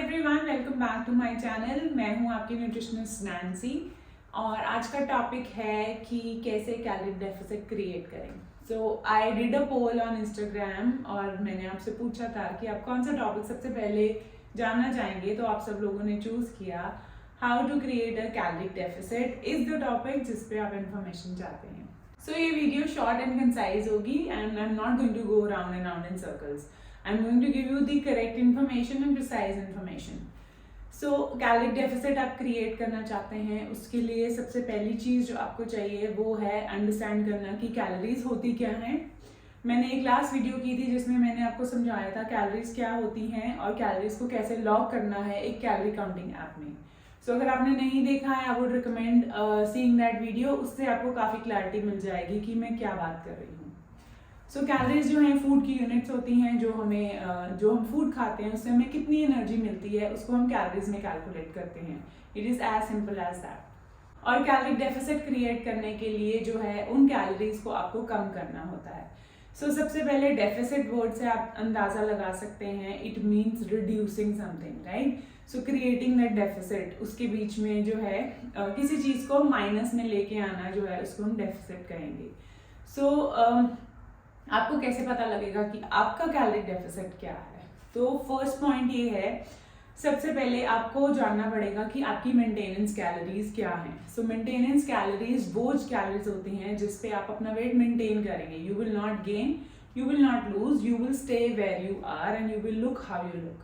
Everyone, welcome back to my channel. मैं हूं आपकी न्यूट्रिशनिस्ट नैन्सी और आज का टॉपिक है कि कैसे कैलोरी डेफिसिट क्रिएट करें। So I did a poll on Instagram और मैंने आपसे पूछा था कि आप कौन सा टॉपिक सबसे पहले जानना चाहेंगे, तो आप सब लोगों ने चूज किया how to create a calorie deficit is the topic जिस पे आप इन्फॉर्मेशन चाहते हैं। सो ये वीडियो शॉर्ट एंड कंसाइज होगी and I am not going to go round and round in circles. I'm going to give you the correct information and precise information. So calorie deficit आप create करना चाहते हैं, उसके लिए सबसे पहली चीज़ जो आपको चाहिए वो है अंडरस्टैंड करना कि कैलोरीज होती क्या हैं. मैंने एक लास्ट वीडियो की थी जिसमें मैंने आपको समझाया था कैलोरीज क्या होती हैं और कैलोरीज को कैसे लॉग करना है एक कैलोरी काउंटिंग ऐप में. सो अगर आपने नहीं देखा है, I would recommend seeing that video. उससे आपको काफ़ी क्लैरिटी मिल जाएगी कि मैं क्या बात कर रही हूँ. सो कैलोरीज जो हैं फूड की यूनिट्स होती हैं. जो हम फूड खाते हैं उससे हमें कितनी एनर्जी मिलती है उसको हम कैलोरीज में कैलकुलेट करते हैं. It is as simple as that. और कैलोरी डेफिसिट क्रिएट करने के लिए जो है उन कैलोरीज को आपको कम करना होता है. सो सबसे पहले डेफिसिट वर्ड से आप अंदाज़ा लगा सकते हैं. It means reducing something, right. So creating that deficit, उसके बीच में जो है किसी चीज़ को माइनस में लेके आना जो है उसको हम डेफिसिट कहेंगे. सो आपको कैसे पता लगेगा कि आपका कैलोरी डेफिसिट क्या है? तो फर्स्ट पॉइंट ये है, सबसे पहले आपको जानना पड़ेगा कि आपकी मेंटेनेंस कैलोरीज क्या हैं. सो मेंटेनेंस कैलोरीज वो कैलोरीज होती हैं जिस पे आप अपना वेट मेंटेन करेंगे. You will not gain, you will not lose, you will stay where you are and you will look how you look.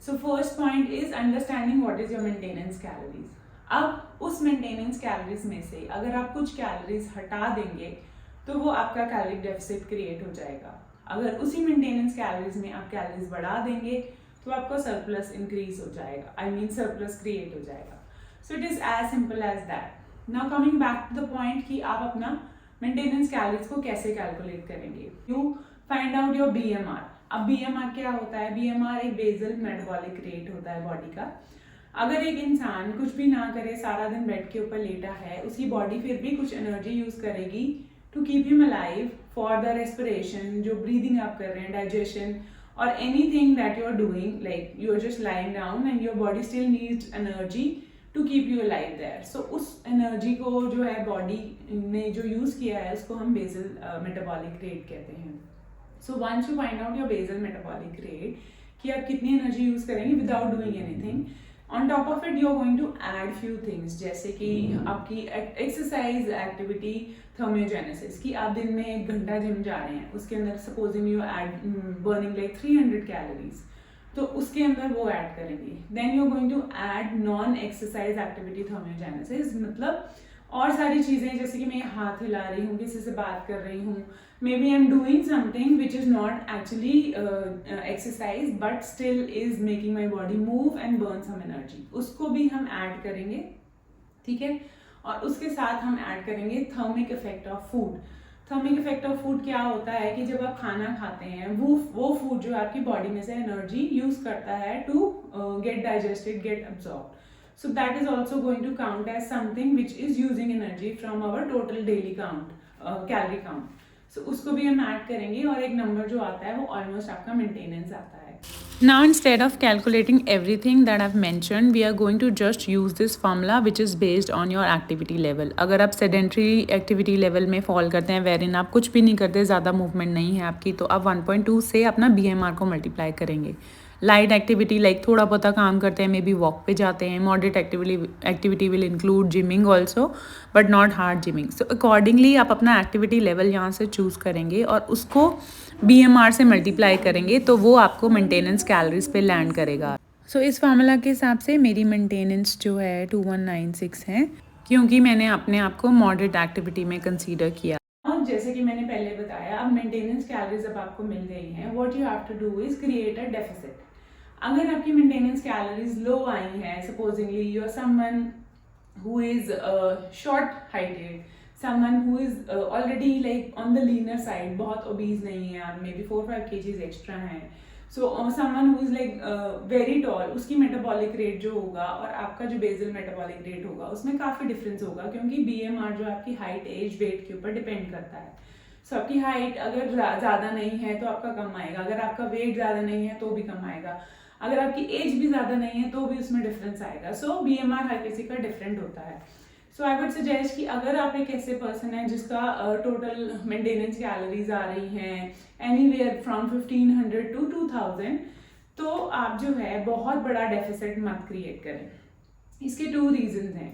So first point is understanding what is your maintenance calories. अब उस maintenance calories में से अगर आप कुछ calories हटा देंगे तो वो आपका कैलोरी डेफिसिट क्रिएट हो जाएगा. अगर उसी मेंटेनेंस कैलोरीज में आप कैलोरीज बढ़ा देंगे तो आपका सरप्लस इंक्रीज हो जाएगा, आई मीन सरप्लस क्रिएट हो जाएगा. So it is as simple as that. Now coming back to the point कि आप अपना मेंटेनेंस कैलोरीज को कैसे कैलकुलेट करेंगे. You find out your BMR. अब BMR क्या होता है? BMR एक बेसल मेटाबॉलिक रेट होता है बॉडी का. अगर एक इंसान कुछ भी ना करे, सारा दिन बेड के ऊपर लेटा है, उसकी बॉडी फिर भी कुछ एनर्जी यूज करेगी to keep him alive for the respiration, जो breathing आप कर रहे हैं, digestion or anything that you are doing, like you are just lying down and your body still needs energy to keep you alive there. So उस energy को जो है body ने जो use किया है उसको हम basal metabolic rate कहते हैं. So once you find out your basal metabolic rate कि आप कितनी energy use करेंगे without doing anything, on top of it you are going to add few things, जैसे कि आपकी एक्सरसाइज एक्टिविटी थर्मियोजेनेसिस की आप दिन में 1 घंटा जिम जा रहे हैं, उसके अंदर supposing you add burning like 300 calories, तो उसके अंदर वो ऐड करेंगे. Then you are going to add non exercise activity thermogenesis, मतलब और सारी चीज़ें जैसे कि मैं हाथ हिला रही हूँ, किसी से बात कर रही हूँ, maybe I am doing something which is not actually exercise but still is making my body move and burn some energy, उसको भी हम ऐड करेंगे. ठीक है. और उसके साथ हम ऐड करेंगे thermic effect of food. Thermic effect of food क्या होता है कि जब आप खाना खाते हैं वो फूड जो आपकी बॉडी में से एनर्जी यूज करता है to get digested, get absorbed. So that is also going to count as something which is using energy from our total daily count, calorie count. So उसको भी हम ऐड करेंगे और एक नंबर जो आता है वो ऑलमोस्ट आपका मेंटेनेंस आता है. Now instead of calculating everything that I've mentioned, we are going to just use this formula which is based on your activity level. अगर आप sedentary activity level में fall करते हैं, wherein आप कुछ भी नहीं करते, ज़्यादा movement नहीं है आपकी, तो आप 1.2 से अपना BMR को multiply करेंगे. लाइट एक्टिविटी लाइक थोड़ा बहुत काम करते हैं, मे बी वॉक पे जाते हैं. Moderate activity will include gymming also but not hard gymming. So accordingly आप अपना एक्टिविटी लेवल यहाँ से चूज़ करेंगे और उसको BMR से मल्टीप्लाई करेंगे तो वो आपको मेंटेनेंस कैलोरीज पे लैंड करेगा. सो इस फार्मूला के हिसाब से मेरी मेंटेनेंस जो है 2196 है, क्योंकि मैंने अपने आप को मॉडरेट एक्टिविटी में कंसीडर किया. जैसे कि मैंने पहले बताया, अब मेंटेनेंस कैलोरीज अब आपको मिल गई हैं, what you have to do is create a deficit. अगर आपकी मेंटेनेंस कैलोरीज लो आई हैं, supposingly you are someone who is short heighted, someone who is already like on the leaner side, बहुत ओबीज नहीं है, आप मे बी 4-5 kgs एक्स्ट्रा हैं. So someone who is like very tall, उसकी metabolic rate जो होगा और आपका जो बेसल मेटाबॉलिक रेट होगा उसमें काफ़ी डिफरेंस होगा, क्योंकि BMR जो आपकी हाइट, एज, वेट के ऊपर डिपेंड करता है. सो आपकी हाइट अगर ज़्यादा नहीं है तो आपका कम आएगा, अगर आपका वेट ज़्यादा नहीं है तो भी कम आएगा. अगर आपकी एज भी ज़्यादा नहीं है तो भी उसमें डिफरेंस आएगा। सो BMR हर किसी का डिफरेंट होता है। सो आई वुड सजेस्ट कि अगर आप एक ऐसे पर्सन है जिसका टोटल मेंटेनेंस कैलोरीज आ रही हैं एनीवेयर फ्रॉम 1500 to 2000, तो आप जो है बहुत बड़ा डेफिसिट मत क्रिएट करें। इसके 2 रीजंस हैं।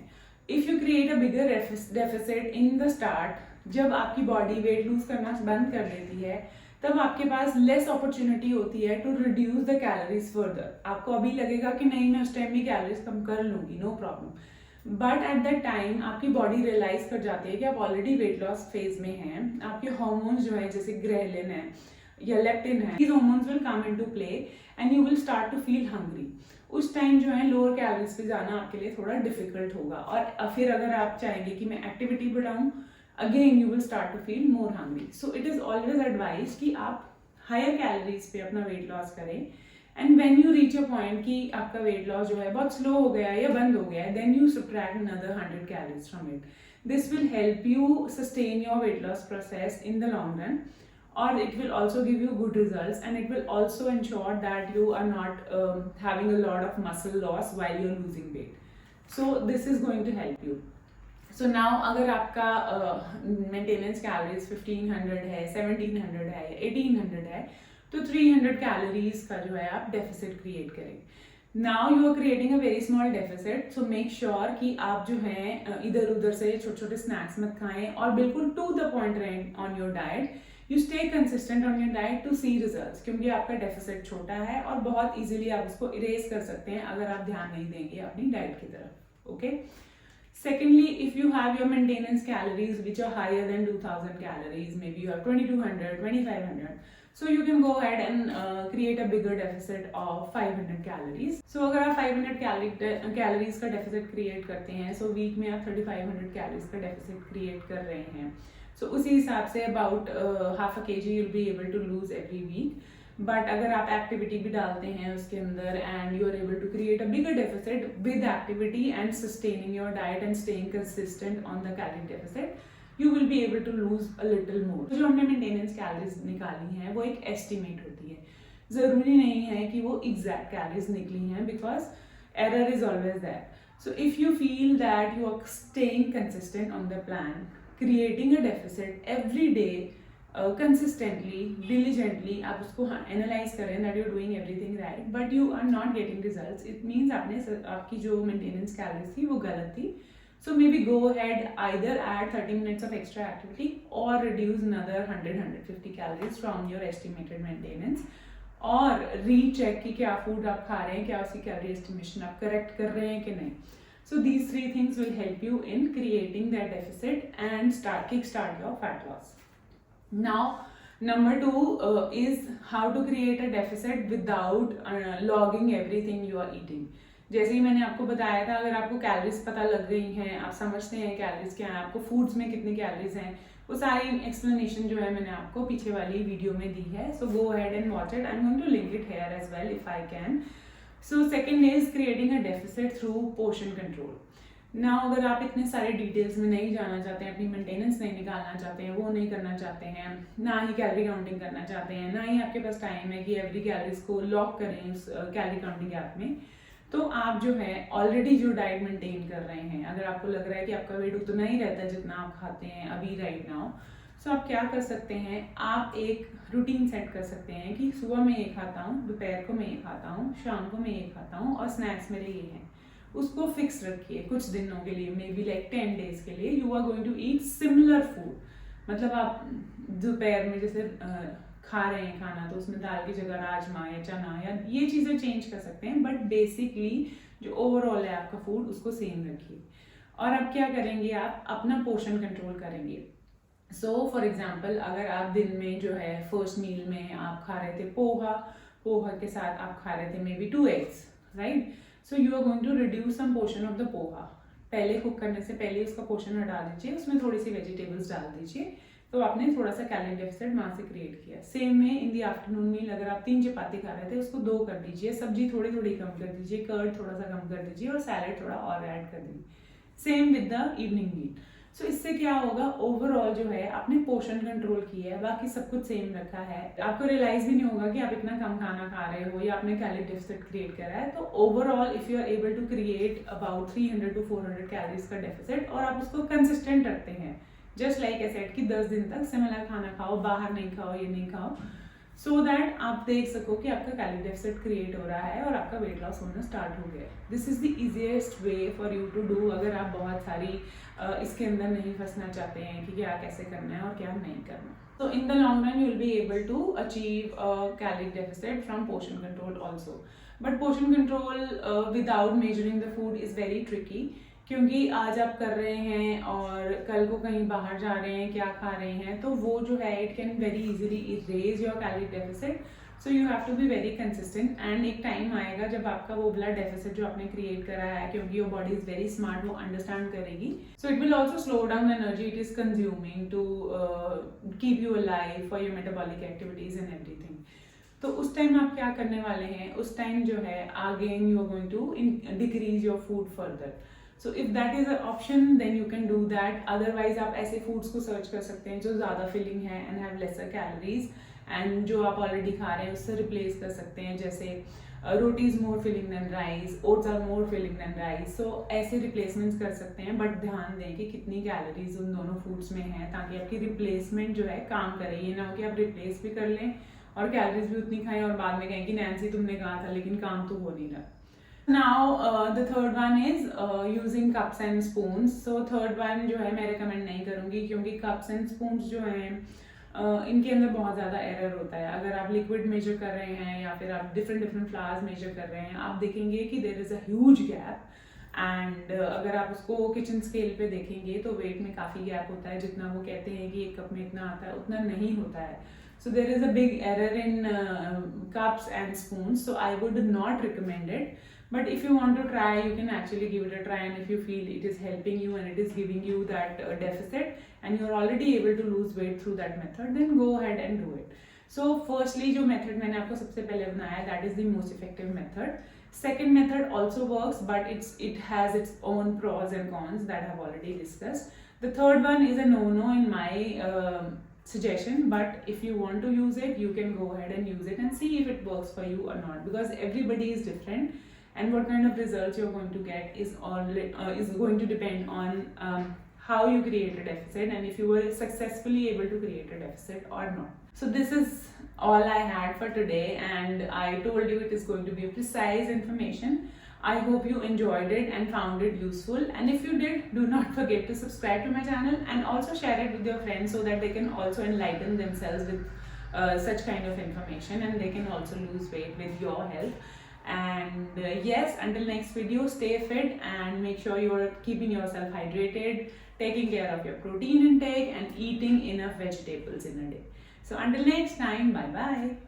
If you create a bigger deficit in the start, जब आपकी बॉडी वेट लूज करना बंद कर देती है तब आपके पास लेस अपॉर्चुनिटी होती है to reduce the calories further. आपको अभी लगेगा कि नहीं, मैं उस टाइम भी कैलोरीज कम कर लूंगी, no problem. But at that time आपकी बॉडी रियलाइज कर जाती है कि आप ऑलरेडी वेट लॉस फेज में हैं। आपके हार्मोन्स जो है जैसे ग्रेलिन है या लेप्टिन है, these hormones will come into play and you will start to feel hungry। उस टाइम जो है लोअर कैलोरीज पे जाना आपके लिए थोड़ा डिफिकल्ट होगा। और फिर अगर आप चाहेंगे कि मैं एक्टिविटी बढ़ाऊं, again you will start to feel more hungry. So it is always advise कि आप हायर कैलोरीज पे अपना वेट लॉस करें। And when you reach a point कि आपका वेट लॉस जो है बहुत स्लो हो गया है या बंद हो गया है, then you subtract another 100 calories from it. This will help you sustain your weight loss process in the long run, or it will also give you good results, and it will also ensure that you are not having a lot of muscle loss while you're losing weight. So this is going to help you. So now अगर आपका maintenance calories 1500 है, 1700 है, 1800 है, तो 300 calories का जो है आप डेफिसिट क्रिएट करें। Now you are creating a very small deficit, so make sure कि आप जो है इधर उधर से छोटे छोटे स्नैक्स मत खाएं और बिल्कुल to the point रहें on your diet। You stay consistent on your diet to see results, क्योंकि आपका डेफिसिट छोटा है और बहुत इजीली आप उसको इरेज कर सकते हैं अगर आप ध्यान नहीं देंगे अपनी डाइट की तरफ। Okay. Secondly, if you have your maintenance calories which are higher than 2000 calories, maybe you have 2200, 2500, so you can go ahead and create a bigger deficit of 500 calories. So अगर आप 500 calories का deficit create करते हैं, so week में आप 3500 calories का deficit create कर रहे हैं, so उसी हिसाब से about half a kg you'll be able to lose every week. But अगर आप एक्टिविटी भी डालते हैं उसके अंदर and you are able to create a bigger deficit with activity and sustaining your diet and staying consistent on the calorie deficit, you will be able to lose a little more. जो हमने maintenance calories निकाली हैं वो एक estimate होती है, जरूरी नहीं है कि वो एग्जैक्ट कैलोरीज निकली हैं, because error is always there. So if you feel that you are staying consistent on the plan, creating a deficit every day consistently, diligently, आप उसको एनालाइज करें that you're doing everything right, but you are not getting results, it means आपकी जो maintenance calories थी वो गलत थी। So maybe go ahead, either add 30 minutes of extra activity or reduce another 100-150 calories from your estimated maintenance, और recheck कि क्या food आप खा रहे हैं, क्या उसकी कैलोरी एस्टिमेशन आप करेक्ट कर रहे हैं कि नहीं। So these 3 things will help you in creating that deficit and kickstart your fat loss. Now, number 2 is how to create a deficit without logging everything you are eating. जैसे ही मैंने आपको बताया था, अगर आपको कैलोरीज पता लग गई हैं, आप समझते हैं कैलोरीज क्या है, आपको फूड्स में कितनी कैलोरीज हैं, वो सारी एक्सप्लेनेशन जो है मैंने आपको पीछे वाली वीडियो में दी है। So go ahead and watch it. I am going to link it here as well if I can. So second is creating a deficit through portion control. ना अगर आप इतने सारे डिटेल्स में नहीं जाना चाहते हैं, अपनी मेंटेनेंस नहीं निकालना चाहते हैं, वो नहीं करना चाहते हैं, ना ही कैलोरी काउंटिंग करना चाहते हैं, ना ही आपके पास टाइम है कि एवरी कैलोरीज को लॉक करें उस कैलोरी काउंटिंग ऐप में, तो आप जो है ऑलरेडी जो डाइट मेंटेन कर रहे हैं, अगर आपको लग रहा है कि आपका वेट उतना ही रहता है जितना आप खाते हैं अभी राइट नाउ, सो आप क्या कर सकते हैं, आप एक रूटीन सेट कर सकते हैं कि सुबह में ये खाता हूँ, दोपहर को मैं ये खाता हूँ, शाम को मैं ये खाता हूँ और स्नैक्स मेरे ये हैं। उसको फिक्स रखिए कुछ दिनों के लिए, मे बी लाइक 10 days के लिए you are going to eat similar food. मतलब आप दोपहर में जैसे खा रहे हैं खाना, तो उसमें दाल की जगह राजमा या चना या ये चीज़ें चेंज कर सकते हैं, बट बेसिकली जो ओवरऑल है आपका फूड उसको सेम रखिए। और अब क्या करेंगे, आप अपना पोर्शन कंट्रोल करेंगे। सो फॉर एग्जाम्पल, अगर आप दिन में जो है फर्स्ट मील में आप खा रहे थे पोहा के साथ आप खा रहे थे maybe 2 eggs, right. So you are going to reduce some portion of the poha. पहले कुक करने से पहले उसका पोर्शन हटा दीजिए, उसमें थोड़ी सी वेजिटेबल्स डाल दीजिए, तो आपने थोड़ा सा कैलोरी डेफिसिट वहाँ से क्रिएट किया। सेम में इन दी आफ्टरनून मील अगर आप 3 चपाती खा रहे थे उसको 2 कर दीजिए, सब्जी थोड़ी थोड़ी कम कर दीजिए, कर्ड थोड़ा सा कम कर दीजिए और सैलेड थोड़ा और ऐड कर दीजिए। सेम विद द इवनिंग मील। सो इससे क्या होगा, ओवरऑल जो है आपने पोर्शन कंट्रोल किया है, बाकी सब कुछ सेम रखा है, आपको रियलाइज भी नहीं होगा कि आप इतना कम खाना खा रहे हो या आपने कैलोरी डेफिसिट क्रिएट करा है। तो overall if you are able to create about 300 to 400 calories का डेफिसिट और आप उसको कंसिस्टेंट रखते हैं, जस्ट लाइक आई सेड कि 10 दिन तक सिमिलर खाना खाओ, बाहर नहीं खाओ, ये नहीं खाओ, सो दैट आप देख सको कि आपका कैलोरी डेफिसिट क्रिएट हो रहा है और आपका वेट लॉस होना स्टार्ट हो गया। This is the easiest way for you to do, अगर आप बहुत सारी इसके अंदर नहीं फंसना चाहते हैं कि क्या कैसे करना है और क्या नहीं करना। So in the long run, you will be able to achieve a calorie deficit from portion control also. But portion control without measuring the food is very tricky, क्योंकि आज आप कर रहे हैं और कल को कहीं बाहर जा रहे हैं, क्या खा रहे हैं, तो वो जो है it can very easily erase your calorie deficit. So you have to be very consistent and एक टाइम आएगा जब आपका वो वाला डेफिसिट जो आपने क्रिएट करा है, क्योंकि your body is very smart, वो अंडरस्टैंड करेगी। So it will also slow down energy it is consuming to keep you alive for your metabolic activities and everything. तो उस टाइम आप क्या करने वाले हैं, उस टाइम जो है again you are going to decrease your food further. So if that is a option then you can do that. Otherwise आप ऐसे फूड्स को सर्च कर सकते हैं जो ज़्यादा फिलिंग है and have laser calories, and जो आप ऑलरेडी खा रहे हैं उससे रिप्लेस कर सकते हैं, जैसे roti is more filling than rice, oats are more filling than rice. So ऐसे रिप्लेसमेंट्स कर सकते हैं, बट ध्यान दें कि कितनी कैलोरीज उन दोनों फूड्स में है, ताकि आपकी रिप्लेसमेंट जो है काम करे। ये ना हो कि आप रिप्लेस भी कर लें और कैलोरीज भी उतनी खाएं और बाद में कहें कि नैंसी तुमने कहा था लेकिन काम तो हो नहीं रहा। Now the third one is using cups and spoons. So third one जो है मैं recommend नहीं करूँगी, क्योंकि cups and spoons जो हैं इनके अंदर बहुत ज़्यादा एरर होता है। अगर आप लिक्विड मेजर कर रहे हैं या फिर आप डिफरेंट फ्लावर्स मेजर कर रहे हैं, आप देखेंगे कि there is a huge gap, and अगर आप उसको किचन स्केल पे देखेंगे तो वेट में काफ़ी गैप होता है। जितना वो कहते हैं कि एक कप में इतना आता है, उतना नहीं होता है। So there is a big error in cups and spoons, so I would not recommend it. But if you want to try, you can actually give it a try, and if you feel it is helping you and it is giving you that deficit and you're already able to lose weight through that method, then go ahead and do it. So firstly जो method मैंने आपको सबसे पहले बनाया, that is the most effective method. Second method also works, but it has its own pros and cons that I have already discussed. The third one is a no-no in my suggestion, but if you want to use it, you can go ahead and use it and see if it works for you or not, because everybody is different and what kind of results you're going to get is going to depend on how you create a deficit and if you were successfully able to create a deficit or not. So this is all I had for today, and I told you it is going to be a precise information. I hope you enjoyed it and found it useful, and if you did, do not forget to subscribe to my channel and also share it with your friends so that they can also enlighten themselves with such kind of information and they can also lose weight with your help. And yes, until next video, stay fit and make sure you are keeping yourself hydrated, taking care of your protein intake and eating enough vegetables in a day. So until next time, bye bye.